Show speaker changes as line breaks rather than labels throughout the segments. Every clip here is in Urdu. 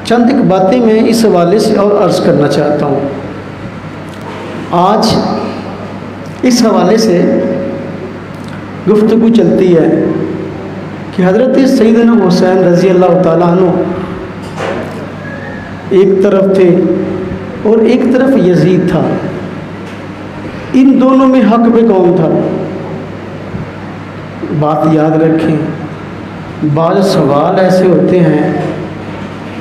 چند ایک باتیں میں اس حوالے سے اور عرض کرنا چاہتا ہوں۔ آج اس حوالے سے گفتگو چلتی ہے کہ حضرت سیدنا حسین رضی اللہ تعالیٰ عنہ ایک طرف تھے اور ایک طرف یزید تھا، ان دونوں میں حق پہ کون تھا؟ بات یاد رکھیں، بعض سوال ایسے ہوتے ہیں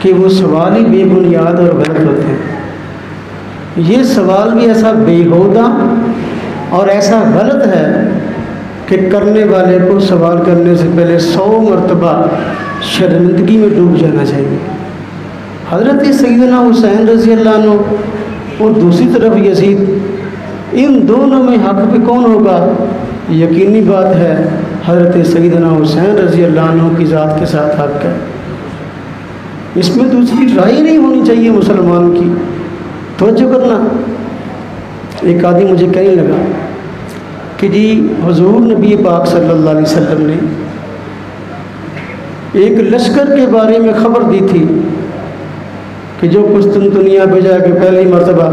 کہ وہ سوال ہی بے بنیاد اور غلط ہوتے ہیں۔ یہ سوال بھی ایسا بیہودہ اور ایسا غلط ہے کہ کرنے والے کو سوال کرنے سے پہلے 100 مرتبہ شرمندگی میں ڈوب جانا چاہیے۔ حضرت سیدنا حسین رضی اللہ عنہ اور دوسری طرف یزید، ان دونوں میں حق پہ کون ہوگا؟ یقینی بات ہے حضرت سیدنا حسین رضی اللہ عنہ کی ذات کے ساتھ حق ہے، اس میں دوسری رائے نہیں ہونی چاہیے مسلمان کی۔ توجہ کرنا، ایک آدمی مجھے کہنے لگا کہ جی حضور نبی پاک صلی اللہ علیہ وسلم نے ایک لشکر کے بارے میں خبر دی تھی کہ جو قسطنطنیہ پہ جا کے پہلی مرتبہ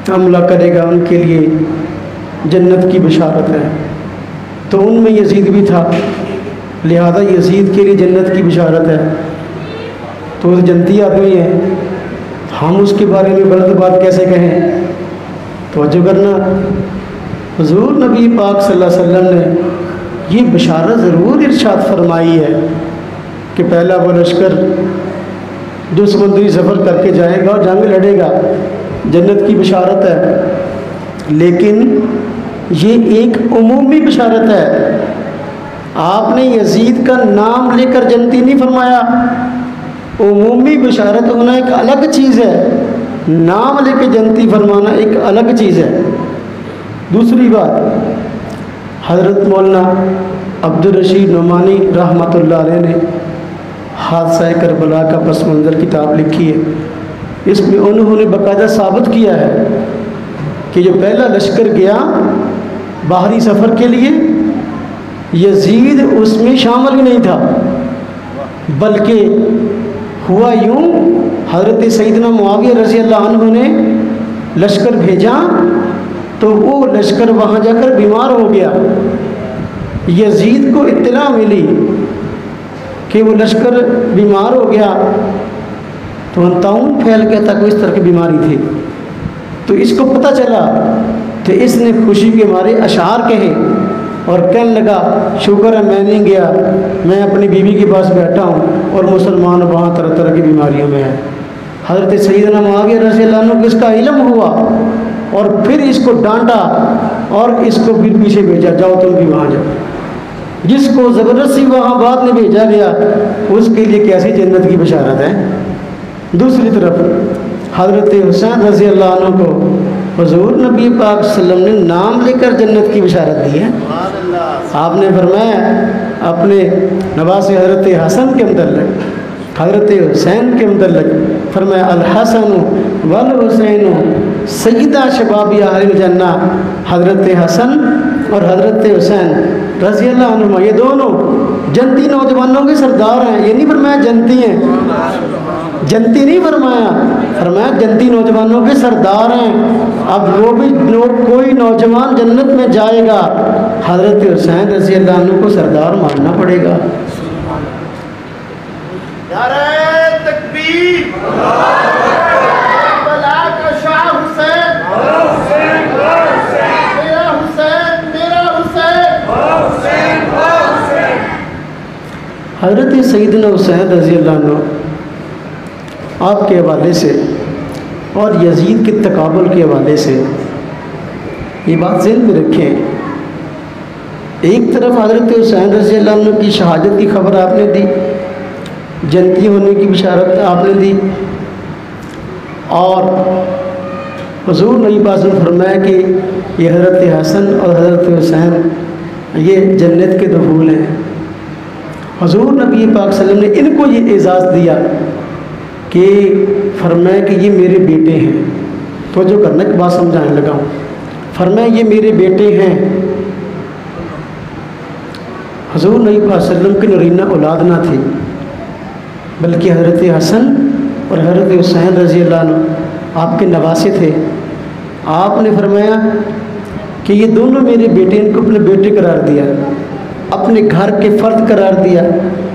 حملہ کرے گا ان کے لیے جنت کی بشارت ہے، تو ان میں یزید بھی تھا، لہذا یزید کے لیے جنت کی بشارت ہے، تو وہ جنتی آدمی ہے، ہم اس کے بارے میں غلط بات کیسے کہیں؟ توجہ کرنا، حضور نبی پاک صلی اللہ علیہ وسلم نے یہ بشارت ضرور ارشاد فرمائی ہے کہ پہلا وہ لشکر جو سمندری سفر کر کے جائے گا اور جنگ لڑے گا، جنت کی بشارت ہے، لیکن یہ ایک عمومی بشارت ہے۔ آپ نے یزید کا نام لے کر جنتی نہیں فرمایا۔ عمومی بشارت ہونا ایک الگ چیز ہے، نام لے کے جنتی فرمانا ایک الگ چیز ہے۔ دوسری بات، حضرت مولانا عبدالرشید نعمانی رحمۃ اللہ علیہ نے حادثہ کربلا کا پس منظر کتاب لکھی ہے، اس میں انہوں نے باقاعدہ ثابت کیا ہے کہ جو پہلا لشکر گیا باہری سفر کے لیے، یزید اس میں شامل ہی نہیں تھا، بلکہ ہوا یوں، حضرت سیدنا معاویہ رضی اللہ عنہ نے لشکر بھیجا تو وہ لشکر وہاں جا کر بیمار ہو گیا، یزید کو اطلاع ملی کہ وہ لشکر بیمار ہو گیا، تو انتاؤں پھیل گیا تھا، کوئی اس طرح کی بیماری تھی، تو اس کو پتہ چلا تو اس نے خوشی کے مارے اشعار کہے اور کہنے لگا شکر ہے میں نہیں گیا، میں اپنی بیوی کے پاس بیٹھا ہوں اور مسلمان وہاں طرح طرح کی بیماریوں میں ہیں۔ حضرت سیدنا معاویہ رضی اللہ عنہ کو اس کا علم ہوا اور پھر اس کو ڈانٹا اور اس کو پھر پیچھے بھیجا، جاؤ تم بھی وہاں جاؤ۔ جس کو زبردستی وہاں بعد میں بھیجا گیا اس کے لیے کیسی جنت کی بشارت ہے۔ دوسری طرف حضرت حسین رضی اللہ عنہ کو حضور نبی پاک صلی اللہ علیہ وسلم نے نام لے کر جنت کی بشارت دی ہے۔ آپ نے فرمایا اپنے نواز حضرت حسن کے متعلق، حضرت حسین کے متعلق فرمایا الحسن والحسین سیدہ شباب اہل الجنہ، حضرت حسن اور حضرت حسین رضی اللہ عنہما یہ دونوں جنتی نوجوانوں کے سردار ہیں۔ یہ نہیں فرمایا جنتی ہیں، جنتی نہیں فرمایا، فرمایا جنتی نوجوانوں کے سردار ہیں۔ اب وہ بھی کوئی نوجوان جنت میں جائے گا، حضرت حسین رضی اللہ عنہ کو سردار ماننا پڑے گا۔
نعرہ تکبیر، بلا کا شاہ حسین، میرا حسین، میرا حسین۔
حضرت سیدنا حسین رضی اللہ عنہ آپ کے حوالے سے اور یزید کے تقابل کے حوالے سے یہ بات ذہن میں رکھیں، ایک طرف حضرت حسین رضی اللہ عنہ کی شہادت کی خبر آپ نے دی، جنتی ہونے کی بشارت آپ نے دی، اور حضور نبی پاک نے فرمایا کہ یہ حضرت حسن اور حضرت حسین یہ جنت کے دخول ہیں۔ حضور نبی پاک صلی اللہ علیہ وسلم نے ان کو یہ اعزاز دیا کہ فرمایا کہ یہ میرے بیٹے ہیں۔ تو جو کرنے کی بات سمجھانے لگا ہوں، فرمایا یہ میرے بیٹے ہیں۔ حضور نبی پاک صلی اللہ علیہ وسلم کی نرینہ اولاد نہ تھی، بلکہ حضرت حسن اور حضرت حسین رضی اللہ عنہ آپ کے نواسے تھے۔ آپ نے فرمایا کہ یہ دونوں میرے بیٹے، ان کو اپنے بیٹے قرار دیا، اپنے گھر کے فرد قرار دیا،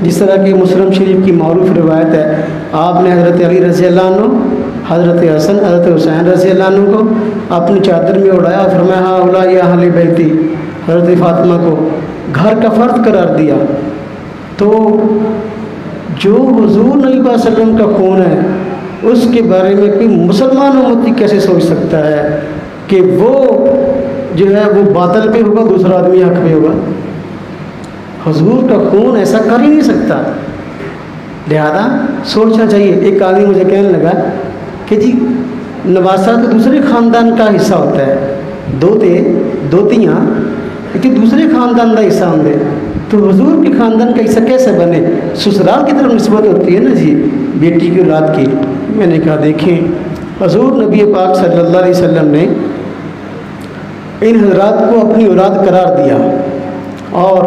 جس طرح کہ مسلم شریف کی معروف روایت ہے۔ آپ نے حضرت علی رضی اللہ عنہ، حضرت حسن، حضرت حسین رضی اللہ عنہ کو اپنی چادر میں اڑایا اور فرمایا ہاں اولیاء اہل بیتی، حضرت فاطمہ کو گھر کا فرد قرار دیا۔ تو جو حضور نبی صلی اللہ علیہ وسلم کا خون ہے، اس کے بارے میں کوئی مسلمان امتی کیسے سوچ سکتا ہے کہ وہ جو ہے وہ باطل پہ ہوگا، دوسرا آدمی حق پہ ہوگا؟ حضور کا خون ایسا کر ہی نہیں سکتا۔ لہذا سوچنا چاہیے۔ ایک آدمی مجھے کہنے لگا کہ جی نواسہ تو دوسرے خاندان کا حصہ ہوتا ہے، دوتیاں لیکن دوسرے خاندان کا حصہ ہوں گے، تو حضور کے خاندان کا حصہ کیسے بنے؟ سسرال کی طرف نسبت ہوتی ہے نا جی بیٹی کی اولاد کی۔ میں نے کہا دیکھیں، حضور نبی پاک صلی اللہ علیہ وسلم نے ان حضرات کو اپنی اولاد قرار دیا، اور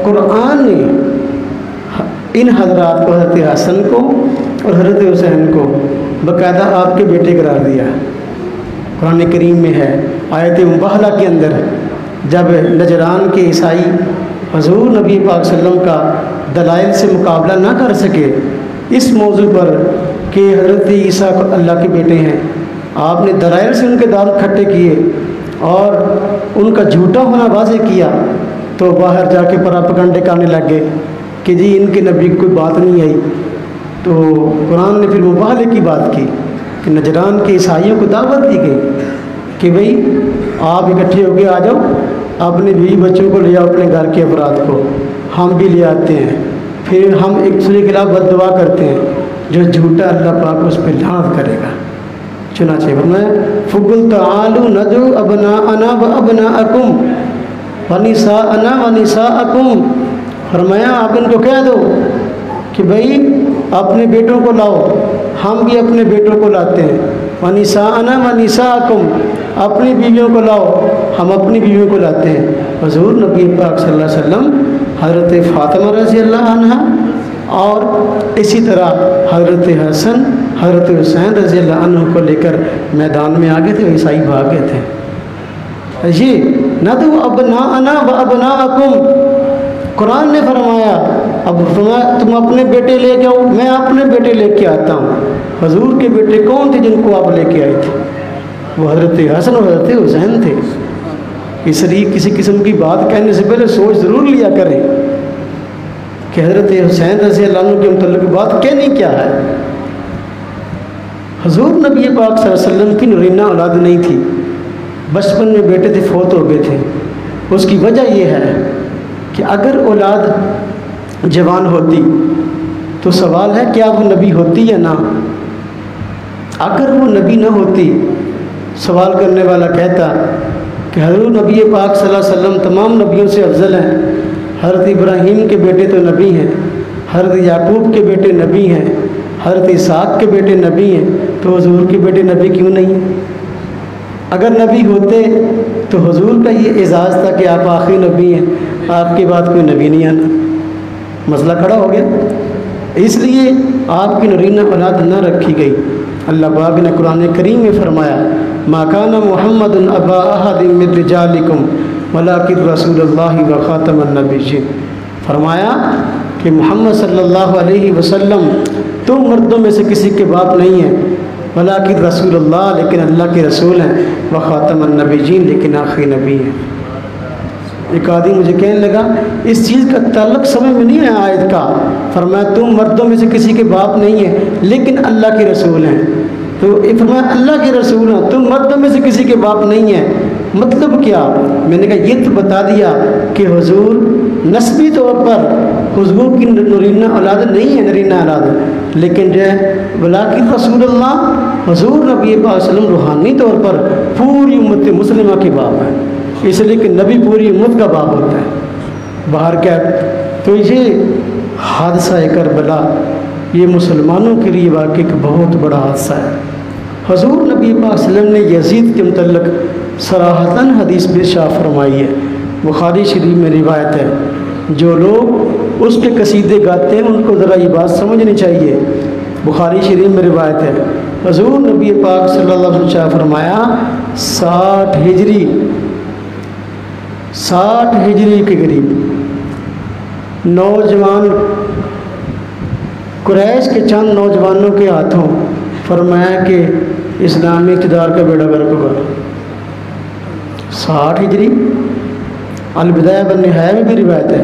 قرآن نے ان حضرات کو، حضرت حسن کو اور حضرت حسین کو باقاعدہ آپ کے بیٹے قرار دیا۔ قرآن کریم میں ہے آیت مباہلہ کے اندر، جب نجران کے عیسائی حضور نبی پاک صلی اللہ علیہ وسلم کا دلائل سے مقابلہ نہ کر سکے اس موضوع پر کہ حضرت عیسیٰ کو اللہ کے بیٹے ہیں، آپ نے دلائل سے ان کے دانت کھٹے کیے اور ان کا جھوٹا ہونا واضح کیا، تو باہر جا کے پراپگنڈے کرنے لگ گئے کہ جی ان کے نبی کی کوئی بات نہیں آئی۔ تو قرآن نے پھر مباہلے کی بات کی کہ نجران کے عیسائیوں کو دعوت دی گئی کہ بھئی آپ اکٹھے ہو کے آ جاؤ، اپنے بیوی بچوں کو لے آؤ، اپنے گھر کے افراد کو، ہم بھی لے آتے ہیں، پھر ہم ایک دوسرے کے خلاف بد دعا کرتے ہیں، جو جھوٹا اللہ پاک اس پہ لعنت کرے گا۔ چنانچہ فرمایا فقل تعالوا ندعو ابناءنا وابناءکم ونساءنا ونساءکم، فرمایا آپ ان کو کہہ دو کہ بھئی اپنے بیٹوں کو لاؤ، ہم بھی اپنے بیٹوں کو لاتے ہیں، ونساءنا ونساءکم، اپنی بیویوں کو لاؤ، ہم اپنی بیویوں کو لاتے ہیں۔ حضور نبی پاک صلی اللہ علیہ وسلم حضرت فاطمہ رضی اللہ عنہ اور اسی طرح حضرت حسن، حضرت حسین رضی اللہ عنہ کو لے کر میدان میں آگے تھے، عیسائی بھاگ گئے تھے۔ یہ ندعو ابناءنا وابناءکم، قرآن نے فرمایا اب فرمایا تم اپنے بیٹے لے کے آؤ، میں اپنے بیٹے لے کے آتا ہوں۔ حضور کے بیٹے کون تھے جن کو آپ لے کے آئے تھے؟ وہ حضرت حسن اور حضرت حسین تھے۔ اس لیے کسی قسم کی بات کہنے سے پہلے سوچ ضرور لیا کریں کہ حضرت حسین رضی اللہ عنہ کے متعلق بات کہنی کیا ہے۔ حضور نبی پاک صلی اللہ علیہ وسلم کی نرینہ اولاد نہیں تھی، بچپن میں بیٹے تھے، فوت ہو گئے تھے۔ اس کی وجہ یہ ہے کہ اگر اولاد جوان ہوتی تو سوال ہے کیا وہ نبی ہوتی یا نہ؟ اگر وہ نبی نہ ہوتی، سوال کرنے والا کہتا کہ حضور نبی پاک صلی اللہ علیہ وسلم تمام نبیوں سے افضل ہیں، حضرت ابراہیم کے بیٹے تو نبی ہیں، حضرت یعقوب کے بیٹے نبی ہیں، حضرت اسحاق کے بیٹے نبی ہیں، تو حضور کے بیٹے نبی کیوں نہیں؟ اگر نبی ہوتے تو حضور کا یہ اعزاز تھا کہ آپ آخری نبی ہیں، آپ کے بعد کوئی نبی نہیں آنا، مسئلہ کھڑا ہو گیا۔ اس لیے آپ کی نرینہ اولاد نہ رکھی گئی۔ اللہ پاک نے قرآن کریم میں فرمایا ما کان محمد ابا احد من رجالکم ولکن رسول اللہ و خاتم النبیین، فرمایا کہ محمد صلی اللہ علیہ وسلم تم مردوں میں سے کسی کے باپ نہیں ہیں، ولکن رسول اللہ، لیکن اللہ کے رسول ہیں، و خاتم النبیین، لیکن آخری نبی ہیں۔ ایک آدمی مجھے کہنے لگا اس چیز کا تعلق سمجھ میں نہیں آیا آیت کا، فرمایا تم مردوں میں سے کسی کے باپ نہیں ہیں لیکن اللہ کے رسول ہیں، تو فرمایا اللہ کے رسول ہیں، تم مردوں میں سے کسی کے باپ نہیں ہیں، مطلب کیا؟ میں نے کہا یہ تو بتا دیا کہ حضور نسبی طور پر حضور کی نرینہ اولاد نہیں ہے، نرینہ اولاد، لیکن جو ہے ولیکن رسول اللہ، حضور نبی پاک صلی اللہ علیہ وسلم روحانی طور پر پوری امت مسلمہ کے باپ ہیں، اس لیے کہ نبی پوری امت کا باپ ہوتا ہے۔ باہر کیا تو یہ حادثہ کربلا یہ مسلمانوں کے لیے واقعی ایک بہت بڑا حادثہ ہے۔ حضور نبی پاک صلی اللہ علیہ وسلم نے یزید کے متعلق صراحتاً حدیث بے شاہ فرمائی ہے، بخاری شریف میں روایت ہے، جو لوگ اس کے قصیدے گاتے ہیں، ان کو ذرا یہ بات سمجھنی چاہیے۔ بخاری شریف میں روایت ہے، حضور نبی پاک صلی اللہ علیہ وسلم فرمایا 60 ہجری کے قریب نوجوان قریش کے چند نوجوانوں کے ہاتھوں فرمایا کہ اسلامی اقتدار کا بیڑا غرق ہوگا۔ 60 ہجری البدایہ والنہایہ میں بھی روایت ہے،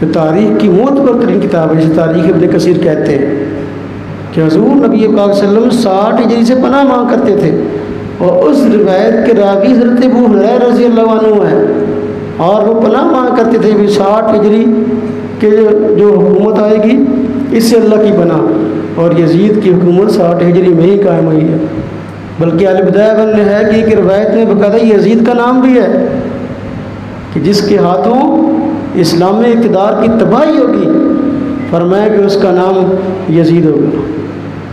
کہ تاریخ کی معتبر ترین کتاب ہے، جسے تاریخ ابن کثیر کہتے ہیں، کہ حضور نبی پاک صلی اللہ علیہ وسلم 60 ہجری سے پناہ مانگ کرتے تھے، اور اس روایت کے راوی حضرت ابو ہریرہ رضی اللہ عنہ ہیں، اور وہ پناہ مانگ کرتے تھے کہ 60 ہجری کے جو حکومت آئے گی اس سے اللہ کی پناہ، اور یزید کی حکومت 60 ہجری میں ہی قائم ہوئی ہے۔ بلکہ البدایہ والنہایہ کی ایک روایت میں باقاعدہ یزید کا نام بھی ہے، کہ جس کے ہاتھوں اسلامی اقتدار کی تباہی ہوگی، فرمایا کہ اس کا نام یزید ہوگا۔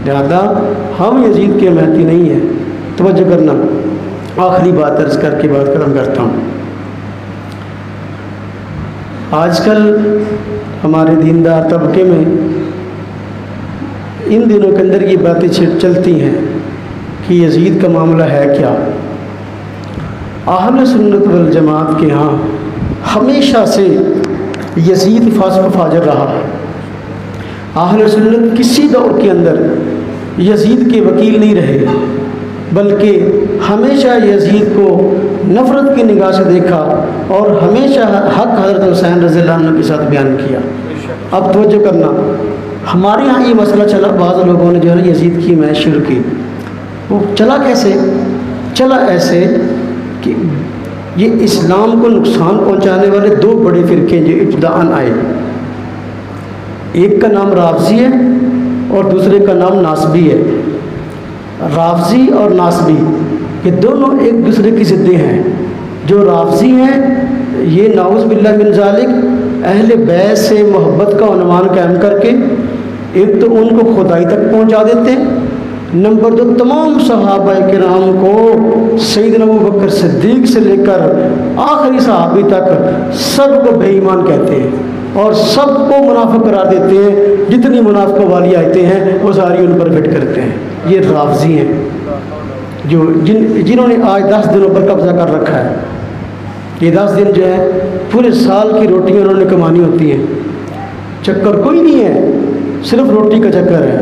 لہذا ہم یزید کے محتی نہیں ہیں، توجہ کرنا۔ آخری بات عرض کر کے بات ختم کرتا ہوں۔ آج کل ہمارے دیندار طبقے میں ان دنوں کے اندر یہ باتیں چلتی ہیں کہ یزید کا معاملہ ہے کیا۔ اہل سنت والجماعت کے ہاں ہمیشہ سے یزید فاسق و فاجر رہا ہے۔ اہل سنت کسی دور کے اندر یزید کے وکیل نہیں رہے، بلکہ ہمیشہ یزید کو نفرت کی نگاہ سے دیکھا، اور ہمیشہ حق حضرت حسین رضی اللہ عنہ کے ساتھ بیان کیا۔ اب توجہ کرنا، ہمارے ہاں یہ مسئلہ چلا، بعض لوگوں نے جو ہے نا یزید کی حمایت شروع کی۔ وہ چلا کیسے؟ چلا ایسے کہ یہ اسلام کو نقصان پہنچانے والے دو بڑے فرقے جو ابتداءً آئے، ایک کا نام رافضی ہے اور دوسرے کا نام ناصبی ہے۔ رافضی اور ناصبی یہ دونوں ایک دوسرے کی ضدیں ہیں۔ جو رافضی ہیں یہ نعوذ باللہ من ذالک اہل بیت سے محبت کا عنوان قائم کر کے ایک تو ان کو خدائی تک پہنچا دیتے ہیں، نمبر 2 تمام صحابہ کرام کو سیدنا ابوبکر صدیق سے لے کر آخری صحابی تک سب کو بے ایمان کہتے ہیں، اور سب کو منافق قرار دیتے ہیں۔ جتنی منافقوں والی آیتیں ہیں وہ ساری ان پر فٹ کرتے ہیں۔ یہ رافضی ہیں جو جنہوں نے آج 10 دنوں پر قبضہ کر رکھا ہے۔ یہ 10 دن جو ہے پورے سال کی روٹیاں انہوں نے کمانی ہوتی ہیں، چکر کوئی نہیں ہے، صرف روٹی کا چکر ہے۔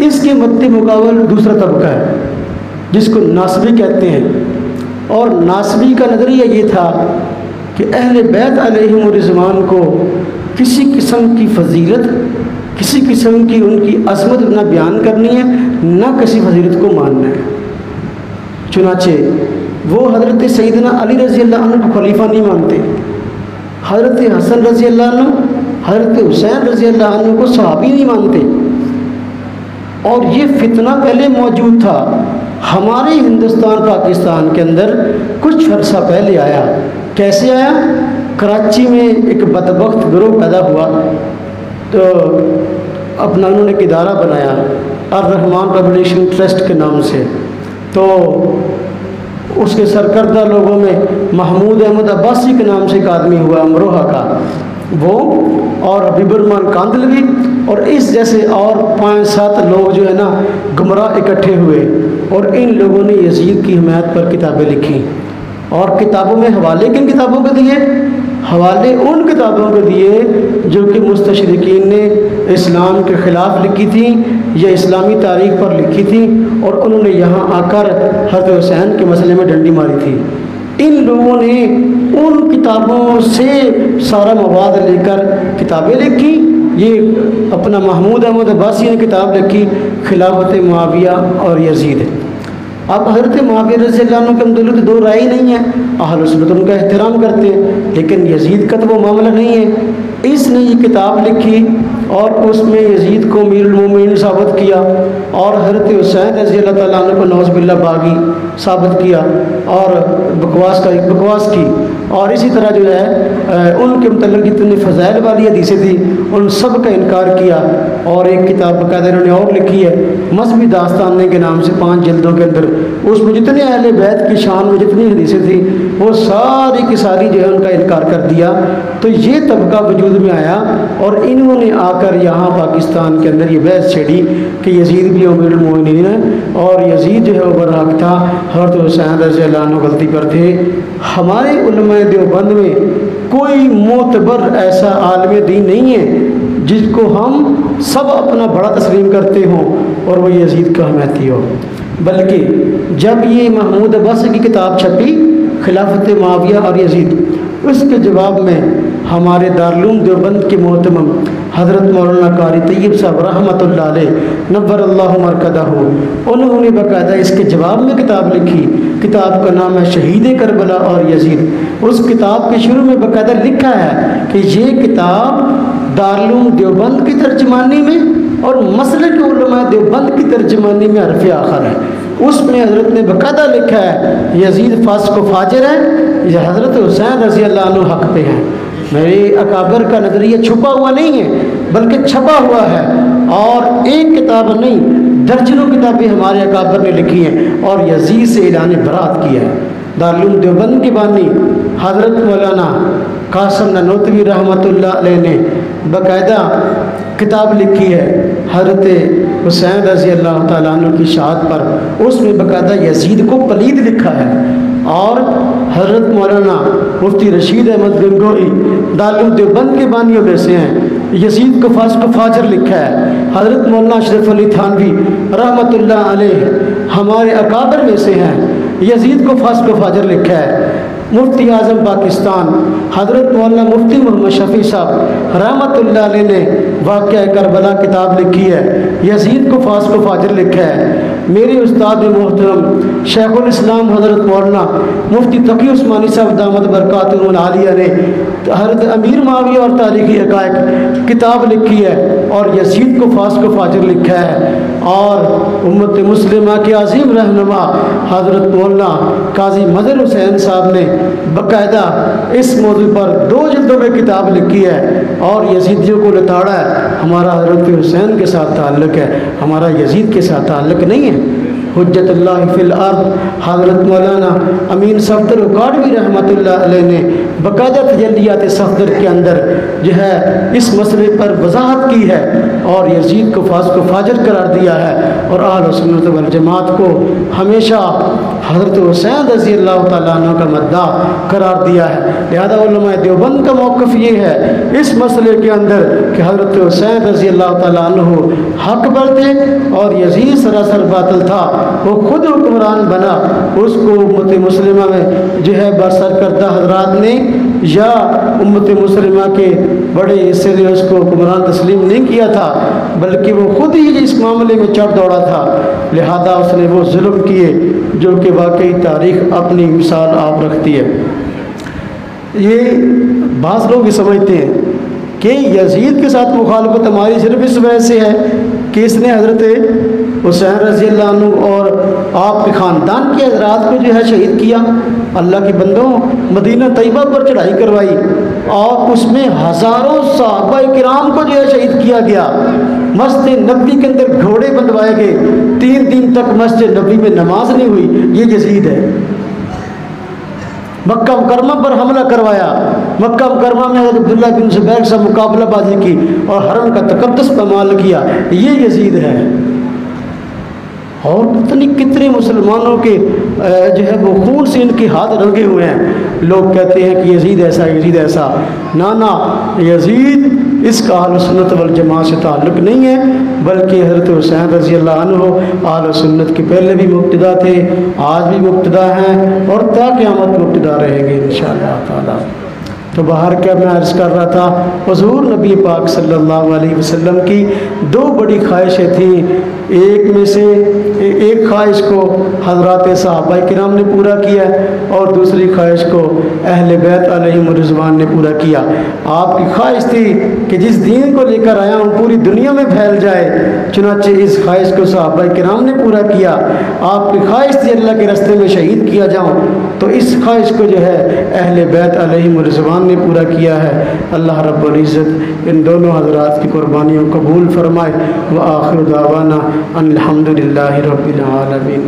اس کے مد مقابل دوسرا طبقہ ہے جس کو ناصبی کہتے ہیں، اور ناصبی کا نظریہ یہ تھا کہ اہل بیت علیہم الرضوان کو کسی قسم کی فضیلت، کسی قسم کی ان کی عظمت نہ بیان کرنی ہے، نہ کسی فضیلت کو ماننا ہے۔ چنانچہ وہ حضرت سیدنا علی رضی اللہ عنہ کو خلیفہ نہیں مانتے، حضرت حسن رضی اللہ عنہ، حضرت حسین رضی اللہ عنہ کو صحابی نہیں مانتے۔ اور یہ فتنہ پہلے موجود تھا ہمارے ہندوستان پاکستان کے اندر، کچھ عرصہ پہلے آیا۔ کیسے آیا؟ کراچی میں ایک بدبخت گروہ پیدا ہوا، تو اپنا انہوں نے ایک ادارہ بنایا الرحمان پبلیشن ٹرسٹ کے نام سے۔ تو اس کے سرکردہ لوگوں میں محمود احمد عباسی کے نام سے ایک آدمی ہوا امروہہ کا، وہ اور حبیب الرحمان کاندلوی اور اس جیسے اور 5-7 لوگ جو ہے نا گمراہ اکٹھے ہوئے، اور ان لوگوں نے یزید کی حمایت پر کتابیں لکھی، اور کتابوں میں حوالے کن کتابوں کے دیے؟ حوالے ان کتابوں کے دیے جو کہ مستشرقین نے اسلام کے خلاف لکھی تھی یا اسلامی تاریخ پر لکھی تھی، اور انہوں نے یہاں آ کر حضرت حسین کے مسئلے میں ڈنڈی ماری تھی۔ ان لوگوں نے ان کتابوں سے سارا مواد لے کر کتابیں لکھی۔ یہ اپنا محمود احمد عباسی نے کتاب لکھی خلافت معاویہ اور یزید۔ اب حضرت معاویہ رضی اللہ عنہ کے متعلق دو رائے نہیں ہیں، اہل سنت ان کا احترام کرتے ہیں، لیکن یزید کا تو وہ معاملہ نہیں ہے۔ اس نے یہ کتاب لکھی اور اس میں یزید کو امیر المومنین ثابت کیا، اور حضرت حسین رضی اللہ تعالیٰ عنہ کو نعوذ باللہ باغی ثابت کیا، اور بکواس کی، اور اسی طرح جو ہے ان کے متعلق جتنی فضائل والی حدیثیں تھیں ان سب کا انکار کیا، اور ایک کتاب باقاعدہ انہوں نے اور لکھی ہے مذہبی داستانیں کے نام سے 5 جلدوں کے اندر، اس میں جتنے اہل بیت کی شان میں جتنی حدیثیں تھیں وہ ساری کی ساری جو ہے ان کا انکار کر دیا۔ تو یہ طبقہ وجود میں آیا اور انہوں نے آ کر یہاں پاکستان کے اندر یہ بحث چھیڑی کہ یزید بھی امیر المومنین ہے اور یزید جو ہے وہ برحق تھا، حضرت حسین رضی اللہ عنہ غلطی پر تھے۔ ہمارے علماء دیوبند میں کوئی معتبر ایسا عالم دین نہیں ہے جس کو ہم سب اپنا بڑا تسلیم کرتے ہوں اور وہ یزید کا حمایتی ہو، بلکہ جب یہ محمود عباسی کی کتاب چھپی خلافت معاویہ اور یزید، اس کے جواب میں ہمارے دارالعلوم دیوبند کے محترم حضرت مولانا قاری طیب صاحب رحمۃ اللہ علیہ نور اللہ مرکزہ، انہوں نے باقاعدہ اس کے جواب میں کتاب لکھی۔ کتاب کا نام ہے شہید کربلا اور یزید۔ اس کتاب کے شروع میں باقاعدہ لکھا ہے کہ یہ کتاب دارالعلوم دیوبند کی ترجمانی میں اور مسلک علماء دیوبند کی ترجمانی میں حرف آخر ہے۔ اس میں حضرت نے باقاعدہ لکھا ہے یزید فاسق و فاجر ہے، یہ حضرت حسین رضی اللہ عنہ حق پہ ہیں۔ میرے اکابر کا نظریہ چھپا ہوا نہیں ہے بلکہ چھپا ہوا ہے، اور ایک کتاب نہیں درجنوں کتابیں ہمارے اکابر نے لکھی ہیں اور یزید سے اعلان برات کیا ہے۔ دارالعلوم دیوبند کے بانی حضرت مولانا قاسم نانوتوی رحمۃ اللہ علیہ نے باقاعدہ کتاب لکھی ہے حضرت حسین رضی اللہ تعالیٰ عنہ کی شہادت پر، اس میں باقاعدہ یزید کو پلید لکھا ہے۔ اور حضرت مولانا مفتی رشید احمد گنگوئی دارالعلوم دیوبند کے بانیوں میں سے ہیں، یزید کو فاسق و فاجر لکھا ہے۔ حضرت مولانا اشرف علی تھانوی رحمۃ اللہ علیہ ہمارے اکابر میں سے ہیں، یزید کو فاسق و فاجر لکھا ہے۔ مفتی اعظم پاکستان حضرت مولانا مفتی محمد شفیع صاحب رحمۃ اللہ علیہ نے واقعہ کربلا کتاب لکھی ہے، یزید کو فاسق و فاجر لکھا ہے۔ میرے استاد محترم شیخ الاسلام حضرت مولانا مفتی تقی عثمانی صاحب دامت برکاتہ العالیہ نے حضرت امیر معاویہ اور تاریخی حقائق کتاب لکھی ہے اور یزید کو فاسق و فاجر لکھا ہے۔ اور امت مسلمہ کے عظیم رہنما حضرت مولانا قاضی مظہر حسین صاحب نے باقاعدہ اس موضوع پر 2 جلدوں میں کتاب لکھی ہے اور یزیدیوں کو لتاڑا ہے۔ ہمارا حضرت حسین کے ساتھ تعلق ہے، ہمارا یزید کے ساتھ تعلق نہیں ہے۔ حجت اللہ فی الارض حضرت مولانا امین صفدر اکاڑوی رحمۃ اللہ علیہ نے باقاعدہ تجلیات صفدر کے اندر جو ہے اس مسئلے پر وضاحت کی ہے اور یزید کو فاسق و فاجر قرار دیا ہے، اور اہل سنت والجماعت کو ہمیشہ حضرت حسین رضی اللہ تعالیٰ عنہ کا مداح قرار دیا ہے۔ لہذا علماء دیوبند کا موقف یہ ہے اس مسئلے کے اندر کہ حضرت حسین رضی اللہ تعالیٰ عنہ حق پر تھے اور یزید سراسر باطل تھا، وہ خود حکمران بنا، اس کو امت مسلمہ میں جو ہے برسر کردہ حضرات نے یا امت مسلمہ کے بڑے حصے نے اس کو حکمران تسلیم نہیں کیا تھا، بلکہ وہ خود ہی اس معاملے میں چڑھ دوڑا تھا۔ لہذا اس نے وہ ظلم کیے جو کہ واقعی تاریخ اپنی مثال آپ رکھتی ہے۔ یہ بعض لوگ یہ سمجھتے ہیں کہ یزید کے ساتھ مخالفت ہماری صرف اس وجہ سے ہے کہ اس نے حضرت حسین رضی اللہ عنہ اور آپ کے خاندان کے حضرات کو جو ہے شہید کیا۔ اللہ کے بندوں، مدینہ طیبہ پر چڑھائی کروائی اور اس میں ہزاروں صحابہ کرام کو جو ہے شہید کیا گیا۔ مسجد نبوی کے اندر گھوڑے بندھوائے گئے، 3 دن تک مسجد نبوی میں نماز نہیں ہوئی، یہ یزید ہے۔ مکہ مکرمہ پر حملہ کروایا، مکہ مکرمہ میں حضرت عبداللہ بن زبیر سے مقابلہ بازی کی اور حرم کا تقدس پامال کیا، یہ یزید ہے۔ اور کتنے مسلمانوں کے جو ہے وہ خون سے ان کے ہاتھ رنگے ہوئے ہیں۔ لوگ کہتے ہیں کہ یزید ایسا یزید ایسا، نانا یزید اس کا اہل سنت والجماعت سے تعلق نہیں ہے، بلکہ حضرت حسین رضی اللہ عنہ اہل سنت کے پہلے بھی مقتدا تھے، آج بھی مقتدا ہیں اور تا قیامت مقتدا رہیں گے انشاءاللہ تعالی۔ تو باہر کیا میں عرض کر رہا تھا، حضور نبی پاک صلی اللہ علیہ وسلم کی 2 بڑی خواہشیں تھیں۔ ایک میں سے ایک خواہش کو حضرات صحابہ کرام نے پورا کیا اور دوسری خواہش کو اہل بیت علیہم الرضوان نے پورا کیا۔ آپ کی خواہش تھی کہ جس دین کو لے کر آیا ہوں پوری دنیا میں پھیل جائے، چنانچہ اس خواہش کو صحابہ کرام نے پورا کیا۔ آپ کی خواہش تھی اللہ کے راستے میں شہید کیا جاؤں، تو اس خواہش کو جو ہے اہل بیت علیہم الرضوان رمضان نے پورا کیا ہے، اللہ رب العزت ان دونوں حضرات کی قربانیوں قبول فرمائے۔ وآخر دعوانا ان الحمدللہ رب العالمین۔